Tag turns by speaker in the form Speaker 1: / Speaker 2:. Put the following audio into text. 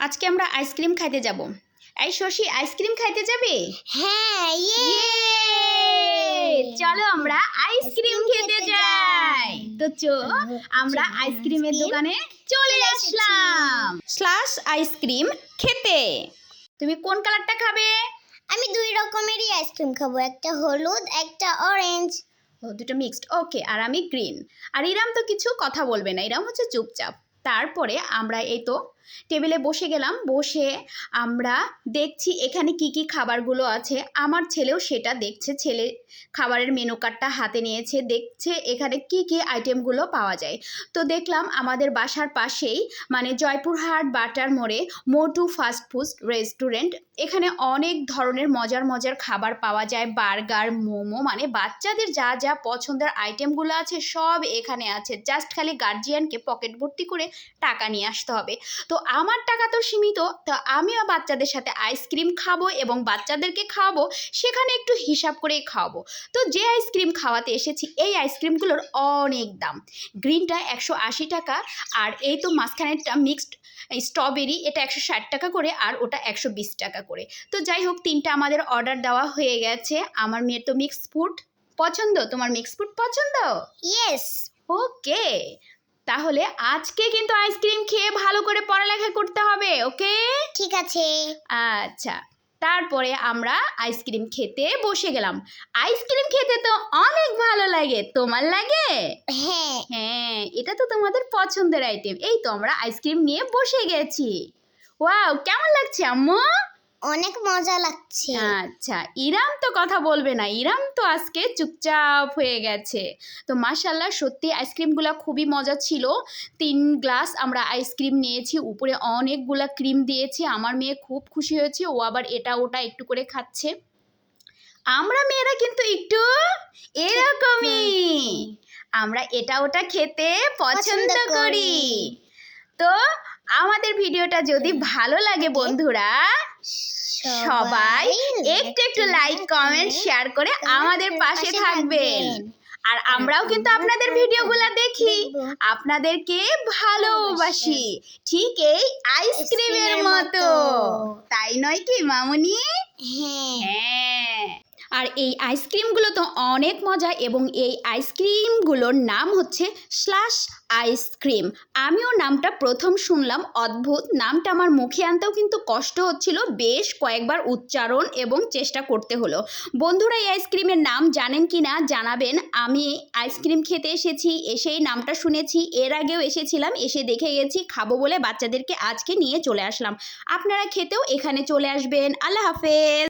Speaker 1: আজকে আমরা আইসক্রিম খাইতে যাব। এই শশী, আইসক্রিম খাইতে যাবে?
Speaker 2: হ্যাঁ,
Speaker 1: চলো আমরা আইসক্রিম খেতে যাই। তো আমরা আইসক্রিমের দোকানে চলে আসলাম স্লাশ আইসক্রিম খেতে। তুমি কোন কালারটা খাবে?
Speaker 2: আমি দুই রকমেরই আইসক্রিম খাবো, একটা হলুদ একটা অরেঞ্জ।
Speaker 1: ও, দুটো মিক্সড, ওকে। আর আমি গ্রিন। আর ইরাম তো কিছু কথা বলবে না, ইরাম হচ্ছে চুপচাপ। তারপরে আমরা এই তো টেবিলে বসে গেলাম। বসে আমরা দেখছি এখানে কি কি খাবারগুলো আছে। আমার ছেলেও সেটা দেখছে, ছেলে খাবারের মেনু কার্ডটা হাতে নিয়েছে, দেখছে এখানে কি কি আইটেমগুলো পাওয়া যায়। তো দেখলাম আমাদের বাসার পাশেই মানে জয়পুরহাট বাটার মোড়ে মোটু ফাস্ট ফুড রেস্টুরেন্ট, এখানে অনেক ধরনের মজার মজার খাবার পাওয়া যায়। বার্গার, মোমো, মানে বাচ্চাদের যা যা পছন্দের আইটেমগুলো আছে সব এখানে আছে। জাস্ট খালি গার্জিয়ানকে পকেট ভর্তি করে টাকা নিয়ে আসতে হবে। তো আমার টাকা তো সীমিত, তো আমিও বাচ্চাদের সাথে আইসক্রিম খাবো এবং বাচ্চাদেরকে খাওয়াবো, সেখানে একটু হিসাব করেই খাওয়াবো। তো যে আইসক্রিম খাওয়াতে এসেছি এই আইসক্রিমগুলোর অনেক দাম। গ্রিনটা 180 টাকা, আর এই তো মাঝখানেরটা মিক্সড স্ট্রবেরি, এটা 160 টাকা করে, আর ওটা 120 টাকা করে। তো যাই হোক, তিনটা আমাদের অর্ডার দেওয়া হয়ে গেছে। আমার মেয়ের তো মিক্স ফ্রুট পছন্দ, তোমার মিক্স ফ্রুট পছন্দ?
Speaker 2: ইয়েস।
Speaker 1: ওকে, তাহলে আজকে কিন্তু আইসক্রিম খেয়ে ভালো করে পড়ালেখা করতে হবে, ওকে?
Speaker 2: ঠিক আছে।
Speaker 1: আচ্ছা, তারপরে আমরা আইসক্রিম খেতে বসে গেলাম। আইসক্রিম খেতে তো অনেক ভালো লাগে, তোমার লাগে?
Speaker 2: হ্যাঁ।
Speaker 1: হ্যাঁ, এটা তো তোমাদের পছন্দের আইটেম। এই তো আমরা আইসক্রিম নিয়ে বসে গেছি। ওয়াও, কেমন লাগছে আম্মু?
Speaker 2: অনেক মজা লাগছে।
Speaker 1: আচ্ছা, ইরাম তো কথা বলবে না, ইরাম তো আজকে চুপচাপ হয়ে গেছে। তো মাশাআল্লাহ, সত্যি আইসক্রিমগুলো খুবই মজা ছিল। 3 গ্লাস আমরা আইসক্রিম নিয়েছি, উপরে অনেকগুলা ক্রিম দিয়েছি। আমার মেয়ে খুব খুশি হয়েছে, ও আবার এটা ওটা একটু করে খাচ্ছে। আমরা মেয়েরা কিন্তু একটু এরকমই, আমরা এটা ওটা খেতে পছন্দ করি। তো আমাদের ভিডিওটা যদি ভালো লাগে বন্ধুরা, সবাই একটু একটু লাইক, কমেন্ট, শেয়ার করে আমাদের পাশে থাকবেন। আর আমরাও কিন্তু আপনাদের ভিডিওগুলো দেখি, আপনাদেরকে ভালোবাসি, ঠিক এই আইসক্রিমের মতো, তাই নয় কি মামুনি? হ্যাঁ। আর এই আইসক্রিমগুলো তো অনেক মজা, এবং এই আইসক্রিমগুলোর নাম হচ্ছে স্লাশ আইসক্রিম। আমিও নামটা প্রথম শুনলাম, অদ্ভুত নামটা আমার মুখে আনতেও কিন্তু কষ্ট হচ্ছিল, বেশ কয়েকবার উচ্চারণ এবং চেষ্টা করতে হলো। বন্ধুরা, এই আইসক্রিমের নাম জানেন কি না জানাবেন। আমি আইসক্রিম খেতে এসেছি, এসেই নামটা শুনেছি, এর আগেও এসেছিলাম, এসে দেখে গেছি, খাবো বলে বাচ্চাদেরকে আজকে নিয়ে চলে আসলাম। আপনারা খেতেও এখানে চলে আসবেন। আল্লাহ হাফেজ।